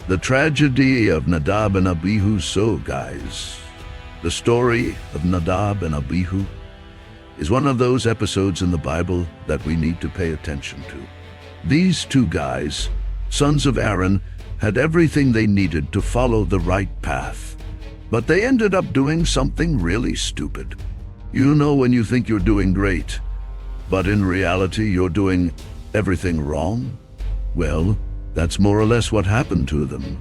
The tragedy of Nadab and Abihu. So, guys, the story of Nadab and Abihu is one of those episodes in the Bible that we need to pay attention to. These two guys, sons of Aaron, had everything they needed to follow the right path, but they ended up doing something really stupid. You know when you think you're doing great, but in reality you're doing everything wrong? Well, that's more or less what happened to them.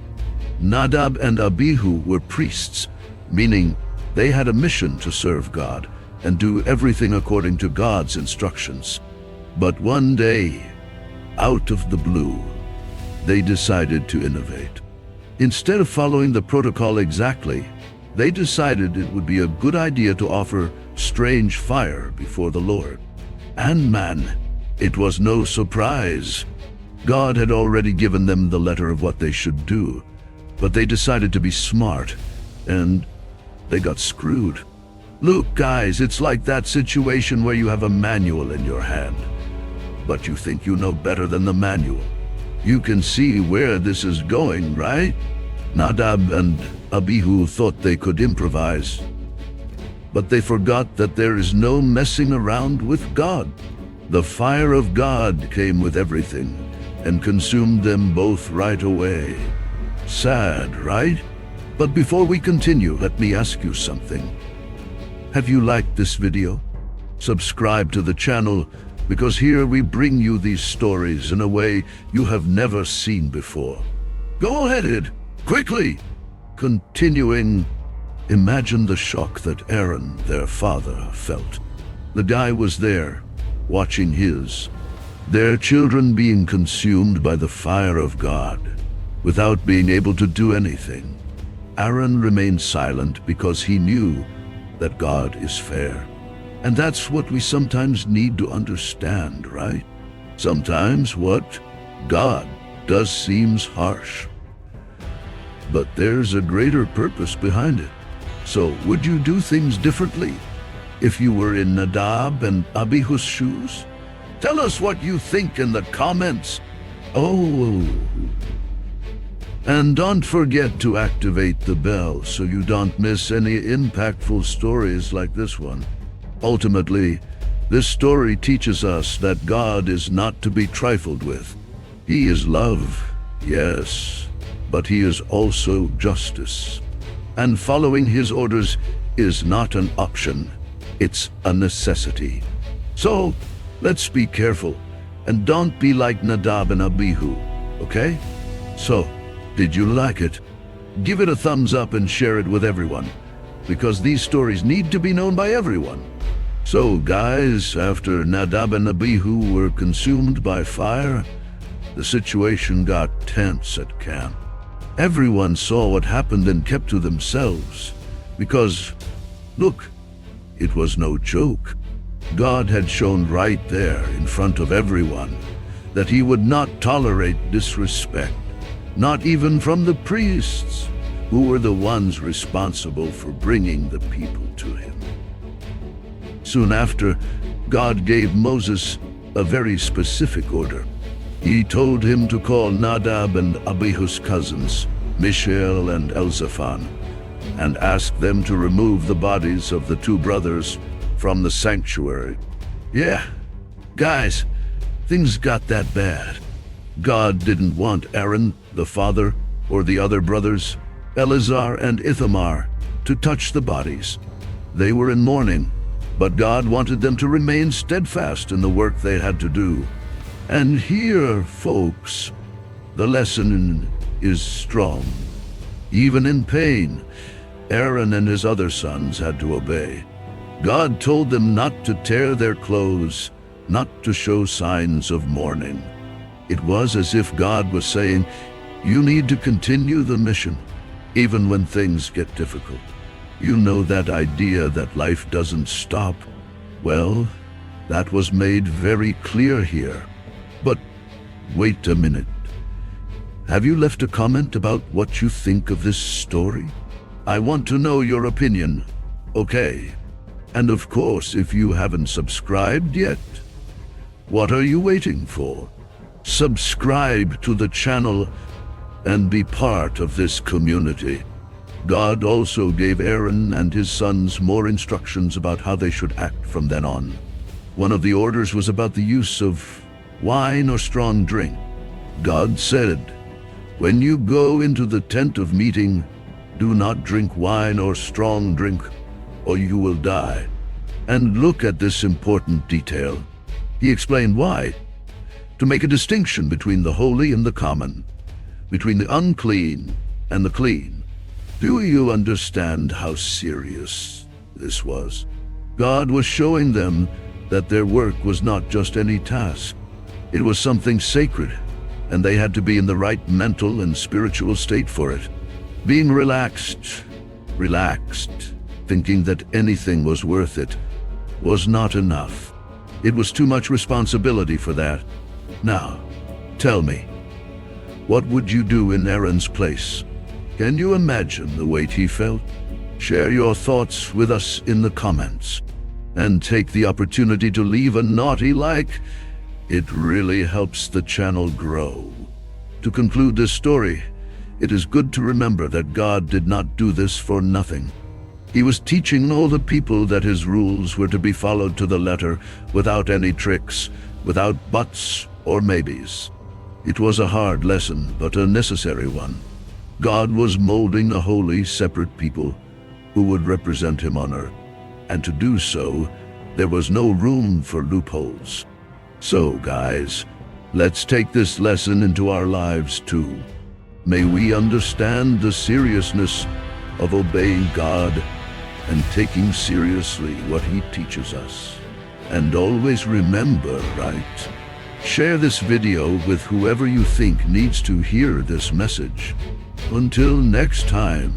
Nadab and Abihu were priests, meaning they had a mission to serve God and do everything according to God's instructions. But one day, out of the blue, they decided to innovate. Instead of following the protocol exactly, they decided it would be a good idea to offer strange fire before the Lord. And man, it was no surprise. God had already given them the letter of what they should do, but they decided to be smart, and they got screwed. Look, guys, it's like that situation where you have a manual in your hand, but you think you know better than the manual. You can see where this is going, right? Nadab and Abihu thought they could improvise, but they forgot that there is no messing around with God. The fire of God came with everything and consumed them both right away. Sad, right? But before we continue, let me ask you something. Have you liked this video? Subscribe to the channel, because here we bring you these stories in a way you have never seen before. Go ahead, quickly! Continuing, imagine the shock that Aaron, their father, felt. The guy was there, watching their children being consumed by the fire of God, without being able to do anything. Aaron remained silent because he knew that God is fair. And that's what we sometimes need to understand, right? Sometimes what God does seems harsh, but there's a greater purpose behind it. So would you do things differently if you were in Nadab and Abihu's shoes? Tell us what you think in the comments. Oh, and don't forget to activate the bell so you don't miss any impactful stories like this one. Ultimately, this story teaches us that God is not to be trifled with. He is love, yes, but he is also justice. And following his orders is not an option, it's a necessity. So, let's be careful, and don't be like Nadab and Abihu, okay? So, did you like it? Give it a thumbs up and share it with everyone, because these stories need to be known by everyone. So, guys, after Nadab and Abihu were consumed by fire, the situation got tense at camp. Everyone saw what happened and kept to themselves, because, look, it was no joke. God had shown right there in front of everyone that he would not tolerate disrespect, not even from the priests, who were the ones responsible for bringing the people to him. Soon after, God gave Moses a very specific order. He told him to call Nadab and Abihu's cousins, Mishael and Elzaphan, and ask them to remove the bodies of the two brothers from the sanctuary. Yeah, guys, things got that bad. God didn't want Aaron, the father, or the other brothers, Eleazar and Ithamar, to touch the bodies. They were in mourning, but God wanted them to remain steadfast in the work they had to do. And here, folks, the lesson is strong. Even in pain, Aaron and his other sons had to obey. God told them not to tear their clothes, not to show signs of mourning. It was as if God was saying, you need to continue the mission, even when things get difficult. You know that idea that life doesn't stop? Well, that was made very clear here. But wait a minute. Have you left a comment about what you think of this story? I want to know your opinion, okay? And of course, if you haven't subscribed yet, what are you waiting for? Subscribe to the channel and be part of this community. God also gave Aaron and his sons more instructions about how they should act from then on. One of the orders was about the use of wine or strong drink. God said, "When you go into the tent of meeting, do not drink wine or strong drink, or you will die." And look at this important detail. He explained why. To make a distinction between the holy and the common, between the unclean and the clean. Do you understand how serious this was? God was showing them that their work was not just any task. It was something sacred, and they had to be in the right mental and spiritual state for it. Being relaxed, thinking that anything was worth it, was not enough. It was too much responsibility for that. Now, tell me, what would you do in Aaron's place? Can you imagine the weight he felt? Share your thoughts with us in the comments, and take the opportunity to leave a naughty like. It really helps the channel grow. To conclude this story, it is good to remember that God did not do this for nothing. He was teaching all the people that his rules were to be followed to the letter, without any tricks, without buts or maybes. It was a hard lesson, but a necessary one. God was molding a holy, separate people who would represent him on earth. And to do so, there was no room for loopholes. So, guys, let's take this lesson into our lives too. May we understand the seriousness of obeying God and taking seriously what he teaches us. And always remember, right? Share this video with whoever you think needs to hear this message. Until next time.